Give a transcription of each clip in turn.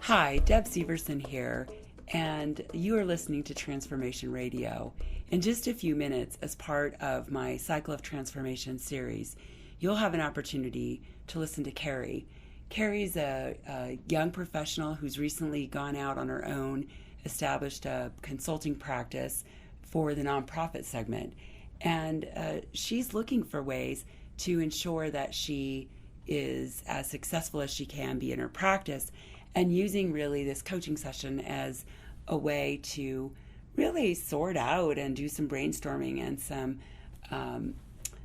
Hi, Deb Severson here, and you are listening to Transformation Radio. In just a few minutes, as part of my Cycle of Transformation series, you'll have an opportunity to listen to Carrie. Carrie's a young professional who's recently gone out on her own, established a consulting practice for the nonprofit segment, and she's looking for ways to ensure that she is as successful as she can be in her practice, and using really this coaching session as a way to really sort out and do some brainstorming and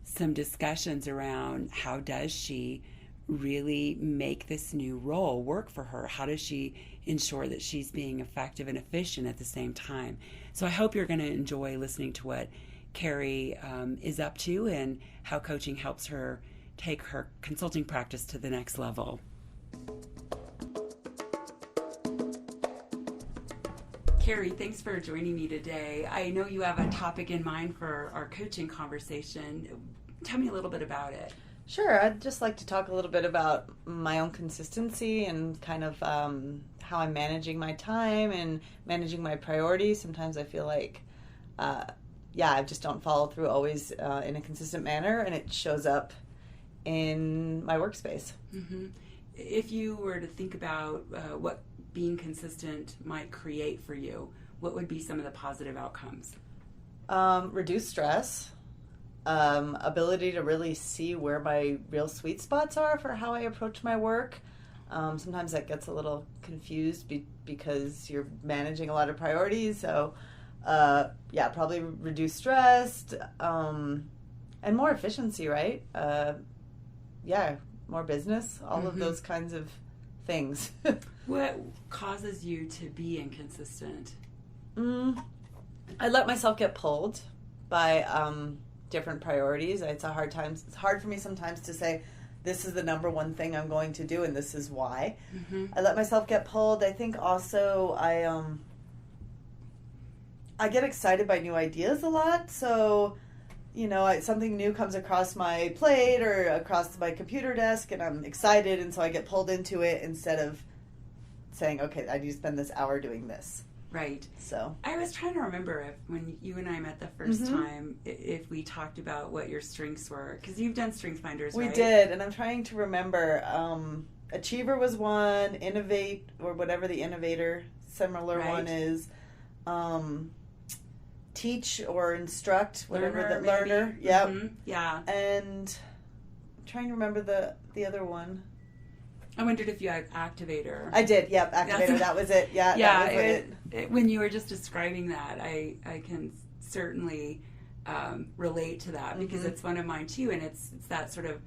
some discussions around how does she really make this new role work for her? How does she ensure that she's being effective and efficient at the same time? So I hope you're going to enjoy listening to what Carrie is up to and how coaching helps her take her consulting practice to the next level. Carrie, thanks for joining me today. I know you have a topic in mind for our coaching conversation. Tell me a little bit about it. Sure. I'd just like to talk a little bit about my own consistency and kind of how I'm managing my time and managing my priorities. Sometimes I feel like, I just don't follow through always in a consistent manner, and it shows up in my workspace. Mm-hmm. If you were to think about what being consistent might create for you, what would be some of the positive outcomes? Reduce stress, ability to really see where my real sweet spots are for how I approach my work. Sometimes that gets a little confused because you're managing a lot of priorities. So, probably reduce stress and more efficiency, right? More business, all of those kinds of things. What causes you to be inconsistent? I let myself get pulled by different priorities. It's hard for me sometimes to say, this is the number one thing I'm going to do and this is why. Mm-hmm. I let myself get pulled. I think also I get excited by new ideas a lot. So, something new comes across my plate or across my computer desk and I'm excited, and so I get pulled into it instead of saying, okay, I need to spend this hour doing this. Right. So I was trying to remember if when you and I met the first time, if we talked about what your strengths were, because you've done strengths finders, right? We did, and I'm trying to remember. Achiever was one, innovate, or whatever the innovator similar one is. Teach or instruct, whatever the learner. Yep. Mm-hmm. Yeah. And I'm trying to remember the other one. I wondered if you had activator. I did, yep, activator, that was it. Yeah, that was it. When you were just describing that, I can certainly relate to that because it's one of mine too, and it's that sort of,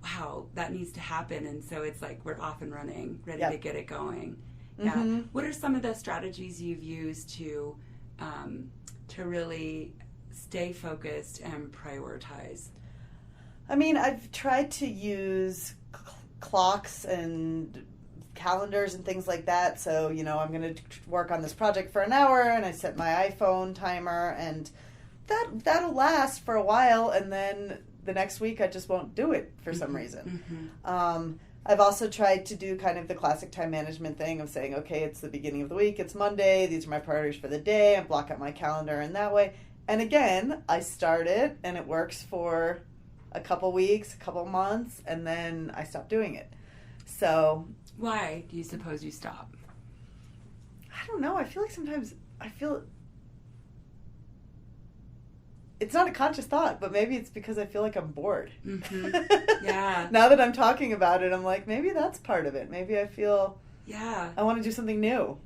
wow, that needs to happen, and so it's like we're off and running, ready to get it going. Yeah. What are some of the strategies you've used to really stay focused and prioritize? I mean, I've tried to use clocks and calendars and things like that. So, I'm going to work on this project for an hour, and I set my iPhone timer, and that'll last for a while, and then the next week I just won't do it for some reason. I've also tried to do kind of the classic time management thing of saying, okay, it's the beginning of the week, it's Monday, these are my priorities for the day, I block out my calendar in that way. And again, I start it, and it works for a couple weeks, a couple months, and then I stop doing it. So why do you suppose you stop? I don't know. I feel like sometimes it's not a conscious thought, but maybe it's because I feel like I'm bored. Yeah. Now that I'm talking about it, I'm like, maybe that's part of it. Maybe I feel I want to do something new.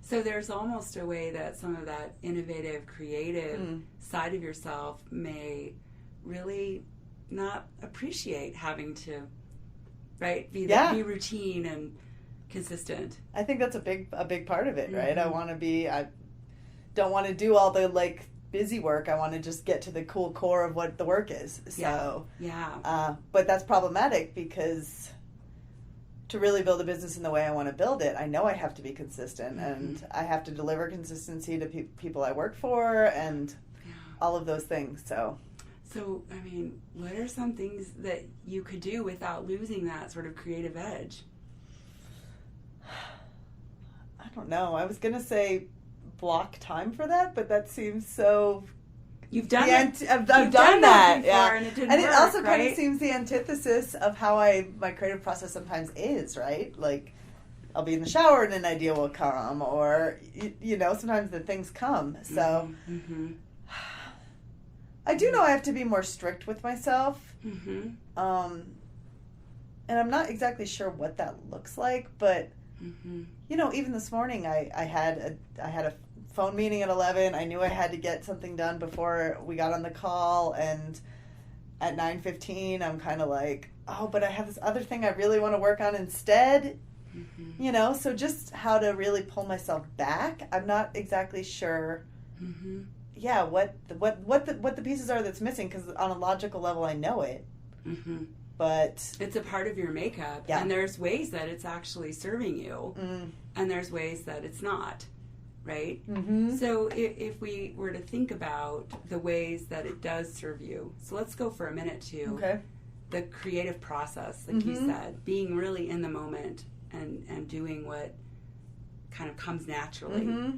So there's almost a way that some of that innovative, creative side of yourself may really not appreciate having to, be routine and consistent. I think that's a big part of it, right? I don't want to do all the busy work. I want to just get to the cool core of what the work is. So but that's problematic because to really build a business in the way I want to build it, I know I have to be consistent and I have to deliver consistency to people I work for and all of those things. So, I mean, what are some things that you could do without losing that sort of creative edge? I don't know. I was going to say block time for that, but that seems so... You've done it. I've done that before, yeah. And it didn't work, it also right? kind of seems the antithesis of how my creative process sometimes is, right? Like, I'll be in the shower and an idea will come, or, you know, sometimes the things come. So, I do know I have to be more strict with myself. And I'm not exactly sure what that looks like, but, you know, even this morning I had a phone meeting at 11. I knew I had to get something done before we got on the call, and at 9:15 I'm kind of like, oh, but I have this other thing I really want to work on instead. You know, so just how to really pull myself back. I'm not exactly sure. Yeah, what the pieces are that's missing, because on a logical level I know it. But it's a part of your makeup, and there's ways that it's actually serving you, and there's ways that it's not. Right? So if we were to think about the ways that it does serve you, so let's go for a minute to the creative process, like you said, being really in the moment and doing what kind of comes naturally.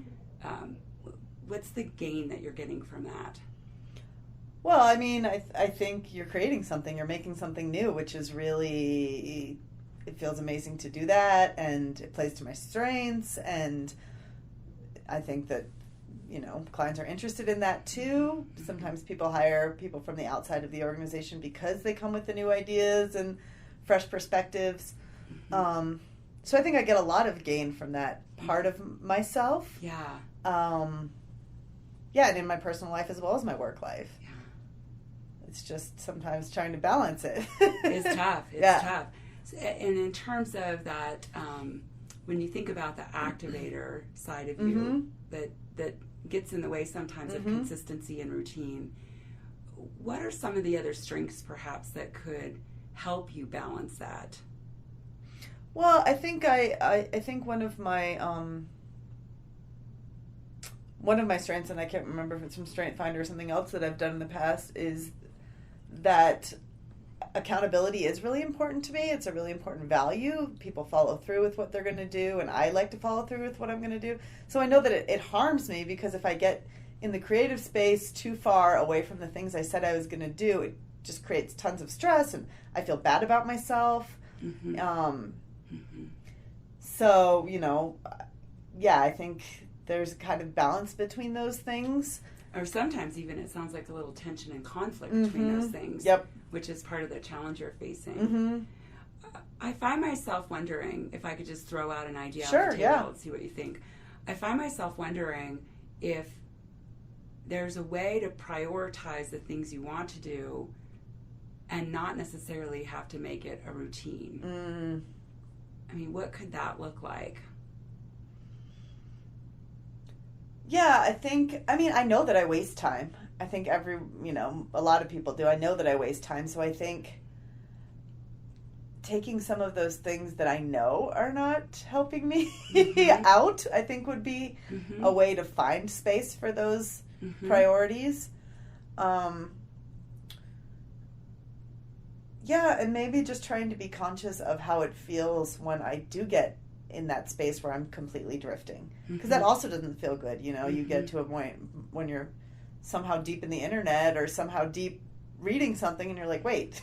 What's the gain that you're getting from that? Well, I mean, I think you're creating something, you're making something new, which is really, it feels amazing to do that, and it plays to my strengths, and I think that, you know, clients are interested in that too. Sometimes people hire people from the outside of the organization because they come with the new ideas and fresh perspectives. So I think I get a lot of gain from that part of myself. Yeah. And in my personal life as well as my work life. Yeah. It's just sometimes trying to balance it. It's tough. It's tough. And in terms of that, when you think about the activator side of you that gets in the way sometimes of consistency and routine, what are some of the other strengths perhaps that could help you balance that? Well, I think I think one of my strengths, and I can't remember if it's from Strength Finder or something else that I've done in the past, is that accountability is really important to me. It's a really important value. People follow through with what they're going to do, and I like to follow through with what I'm going to do. So I know that it harms me, because if I get in the creative space too far away from the things I said I was going to do, it just creates tons of stress, and I feel bad about myself. So, you know, I think there's kind of balance between those things. Or sometimes even it sounds like a little tension and conflict between those things. Which is part of the challenge you're facing. I find myself wondering, if I could just throw out an idea on the table and see what you think. I find myself wondering if there's a way to prioritize the things you want to do and not necessarily have to make it a routine. I mean, what could that look like? Yeah, I know that I waste time. I think a lot of people do. I know that I waste time. So I think taking some of those things that I know are not helping me out, I think would be a way to find space for those priorities. And maybe just trying to be conscious of how it feels when I do get in that space where I'm completely drifting, because that also doesn't feel good. You know, you get to a point when you're somehow deep in the internet or somehow deep reading something and you're like, wait,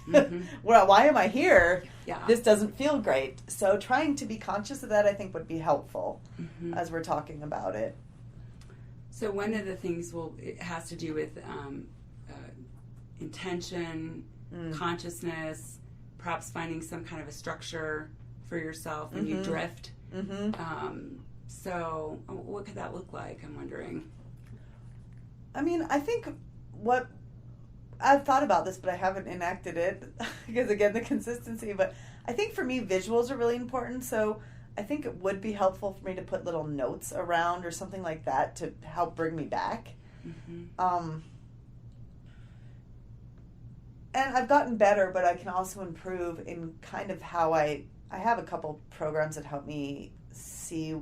well, why am I here? This doesn't feel great. So trying to be conscious of that, I think, would be helpful as we're talking about it. So one of the things it has to do with intention, consciousness, perhaps finding some kind of a structure for yourself when you drift. So what could that look like, I'm wondering? I mean, I think what I've thought about this, but I haven't enacted it because, again, the consistency. But I think for me, visuals are really important. So I think it would be helpful for me to put little notes around or something like that to help bring me back. And I've gotten better, but I can also improve in kind of how I have a couple programs that help me see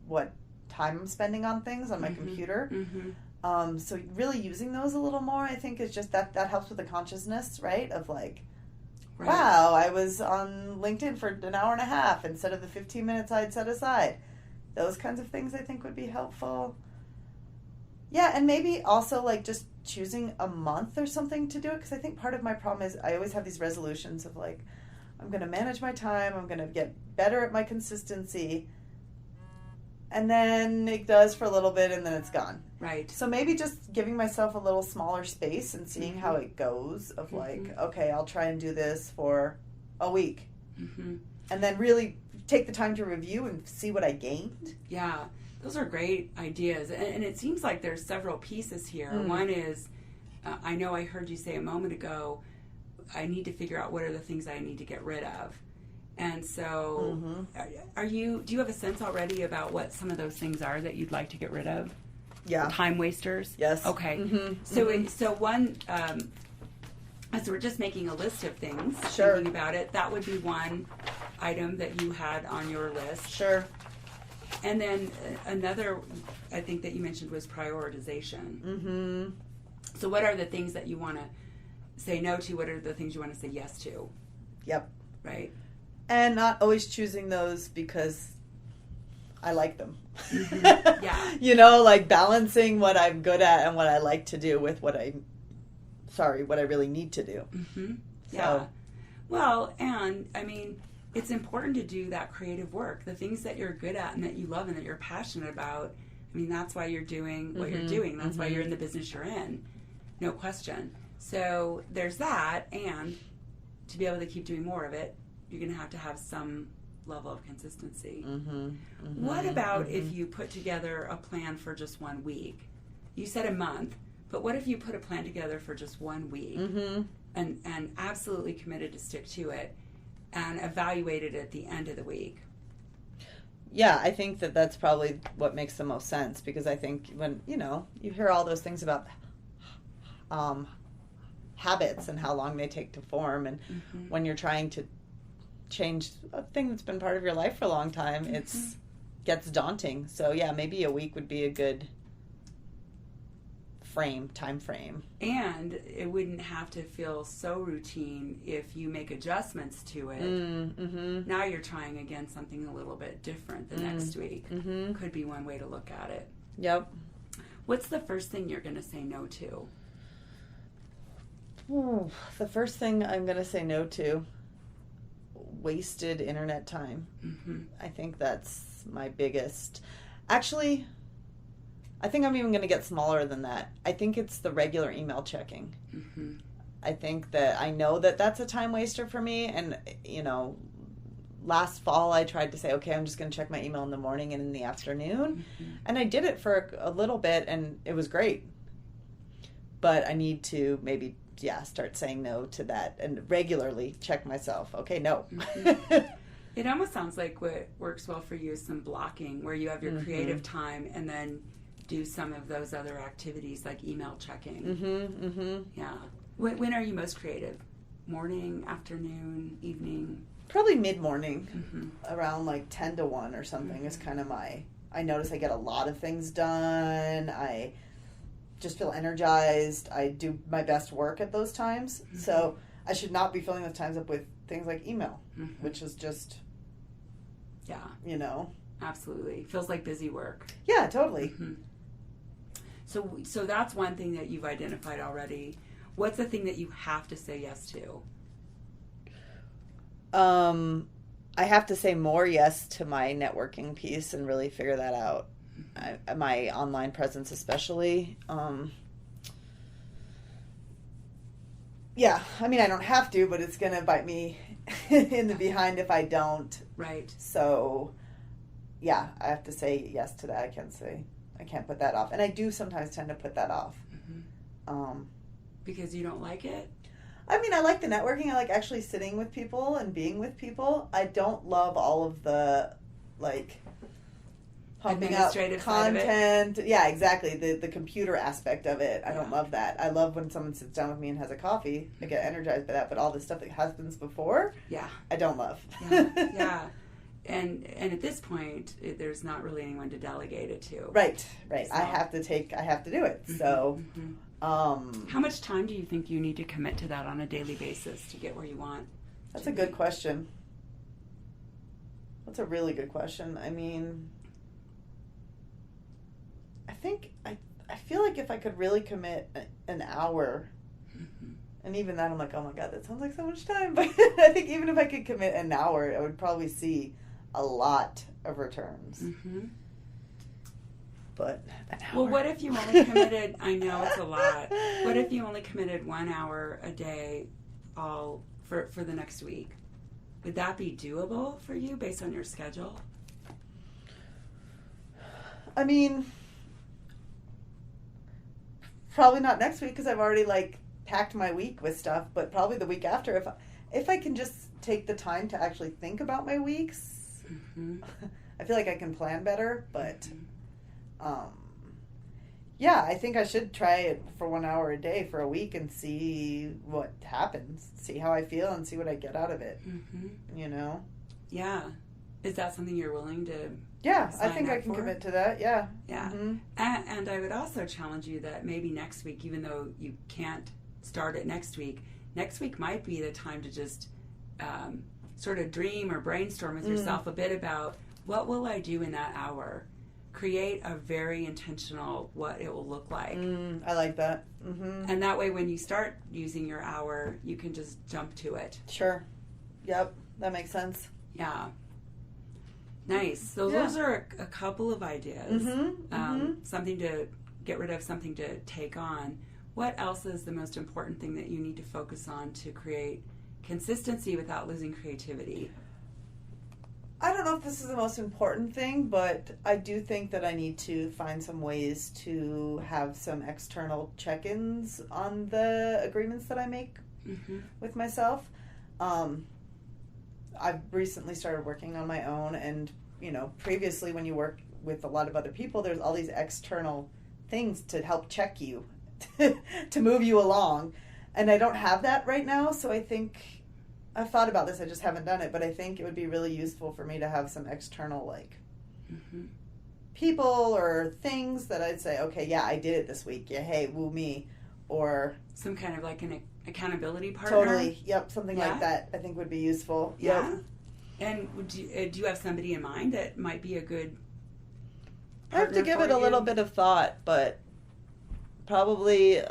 what time I'm spending on things on my computer. So really using those a little more, I think, is just that helps with the consciousness, right? Of like, wow, I was on LinkedIn for an hour and a half instead of the 15 minutes I'd set aside. Those kinds of things I think would be helpful. Yeah, and maybe also like just choosing a month or something to do it, because I think part of my problem is I always have these resolutions of like, I'm going to manage my time, I'm going to get better at my consistency, and then it does for a little bit and then it's gone. Right. So maybe just giving myself a little smaller space and seeing how it goes of like, okay, I'll try and do this for a week. And then really take the time to review and see what I gained. Yeah, those are great ideas. And it seems like there's several pieces here. One is, I know I heard you say a moment ago, I need to figure out what are the things I need to get rid of. And so do you have a sense already about what some of those things are that you'd like to get rid of? Yeah. The time wasters? Yes. Okay. So one, so we're just making a list of things, Sure. thinking about it. That would be one item that you had on your list. Sure. And then another, I think that you mentioned, was prioritization. So what are the things that you want to say no to? What are the things you want to say yes to? Yep. Right. And not always choosing those because I like them. Yeah. You know, like balancing what I'm good at and what I like to do with what I really need to do. Yeah. Well, and I mean, it's important to do that creative work, the things that you're good at and that you love and that you're passionate about. I mean, that's why you're doing what you're doing. That's why you're in the business you're in. No question. So there's that, and to be able to keep doing more of it, you're going to have some level of consistency. What about if you put together a plan for just 1 week? You said a month, but what if you put a plan together for just 1 week and absolutely committed to stick to it and evaluate it at the end of the week? Yeah, I think that that's probably what makes the most sense, because I think when, you hear all those things about habits and how long they take to form, and when you're trying to change a thing that's been part of your life for a long time, it's gets daunting. So yeah, maybe a week would be a good time frame. And it wouldn't have to feel so routine if you make adjustments to it. Now you're trying again something a little bit different the next week. Could be one way to look at it. Yep. What's the first thing you're going to say no to? The first thing I'm going to say no to, wasted internet time. I think that's my biggest. Actually, I think I'm even going to get smaller than that. I think it's the regular email checking. I think that I know that that's a time waster for me. And, last fall I tried to say, okay, I'm just going to check my email in the morning and in the afternoon. And I did it for a little bit and it was great. But I need to maybe, start saying no to that and regularly check myself. Okay, no. It almost sounds like what works well for you is some blocking where you have your creative time and then do some of those other activities like email checking. Yeah. When are you most creative? Morning, afternoon, evening? Probably mid-morning, around like 10 to 1 or something is kind of I notice I get a lot of things done. I just feel energized. I do my best work at those times. So I should not be filling those times up with things like email, which is just, Absolutely. Feels like busy work. Yeah, totally. So that's one thing that you've identified already. What's the thing that you have to say yes to? I have to say more yes to my networking piece and really figure that out. My online presence especially. Yeah, I mean, I don't have to, but it's going to bite me in the behind if I don't. Right. So, yeah, I have to say yes to that. I can't put that off. And I do sometimes tend to put that off. Because you don't like it? I mean, I like the networking. I like actually sitting with people and being with people. I don't love all of the, pumping up content. Yeah, exactly. The computer aspect of it. I don't love that. I love when someone sits down with me and has a coffee. I get energized by that. But all the stuff that happens before, I don't love. Yeah. And at this point, there's not really anyone to delegate it to. Right. So. I have to do it. So, how much time do you think you need to commit to that on a daily basis to get where you want? That's a good question. That's a really good question. I mean, I feel like if I could really commit an hour, and even that I'm like, oh my God, that sounds like so much time. But I think even if I could commit an hour, I would probably see a lot of returns. But an hour. Well, what if you only committed, I know it's a lot, what if you only committed 1 hour a day all for the next week? Would that be doable for you based on your schedule? I mean, probably not next week because I've already packed my week with stuff, but probably the week after if I can just take the time to actually think about my weeks. I feel like I can plan better, but yeah, I think I should try it for 1 hour a day for a week and see what happens, see how I feel and see what I get out of it. You know? Yeah. Is that something you're willing to? Yeah, I think I can commit to that. Yeah. Yeah. And I would also challenge you that maybe next week, even though you can't start it next week might be the time to just sort of dream or brainstorm with yourself a bit about what will I do in that hour. Create a very intentional what it will look like. I like that. And that way when you start using your hour, you can just jump to it. Sure. Yep, that makes sense. Yeah. Nice. So those are a couple of ideas. Something to get rid of, something to take on. What else is the most important thing that you need to focus on to create consistency without losing creativity? I don't know if this is the most important thing, but I do think that I need to find some ways to have some external check-ins on the agreements that I make with myself. I've recently started working on my own, and previously when you work with a lot of other people, there's all these external things to help check you, to move you along, and I don't have that right now. So I think I've thought about this, I just haven't done it, but I think it would be really useful for me to have some external people or things that I'd say, okay, yeah, I did it this week, yeah, hey, woo me, or some kind of an accountability partner. Totally, yep, something like that I think would be useful. Yeah. And do you have somebody in mind that might be a good I have to give it a little bit of thought, but probably,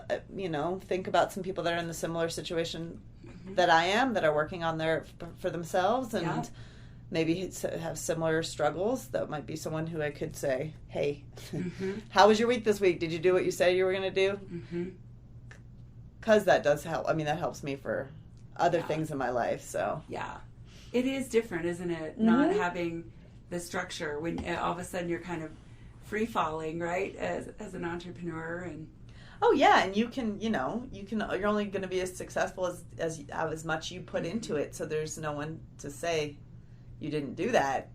think about some people that are in the similar situation that I am, that are working on for themselves, and maybe have similar struggles. That might be someone who I could say, hey, how was your week this week? Did you do what you said you were going to do? Because that does help. I mean, that helps me for other things in my life. So yeah, it is different, isn't it? Not having the structure when all of a sudden you're kind of free falling, right? As an entrepreneur. And oh yeah, and you can you're only going to be as successful as much you put into it. So there's no one to say you didn't do that,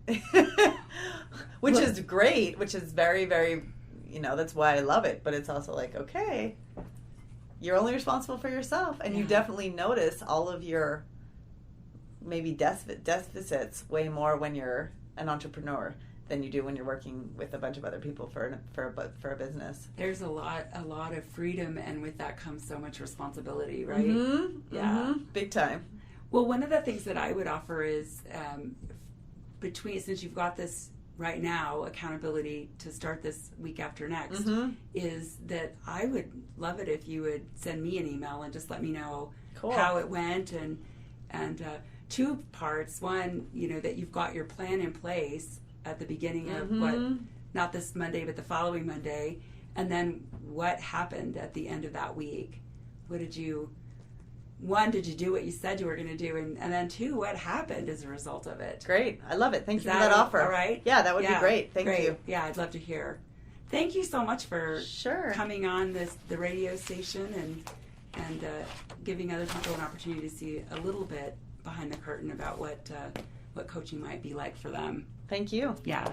which is great, which is very, very, that's why I love it. But it's also like, okay, you're only responsible for yourself, and you definitely notice all of your maybe deficits way more when you're an entrepreneur than you do when you're working with a bunch of other people for a business. There's a lot of freedom, and with that comes so much responsibility, right? Yeah, big time. Well, one of the things that I would offer is since you've got this right now, accountability to start this week after next, is that I would love it if you would send me an email and just let me know how it went, and two parts. One, that you've got your plan in place at the beginning of not this Monday, but the following Monday, and then what happened at the end of that week. Did you do what you said you were going to do, and then two, what happened as a result of it? Great. I love it. Thank you for that offer. All right? Yeah, that would be great. Thank you. Yeah, I'd love to hear. Thank you so much for coming on the radio station and giving other people an opportunity to see a little bit behind the curtain about what coaching might be like for them. Thank you. Yeah.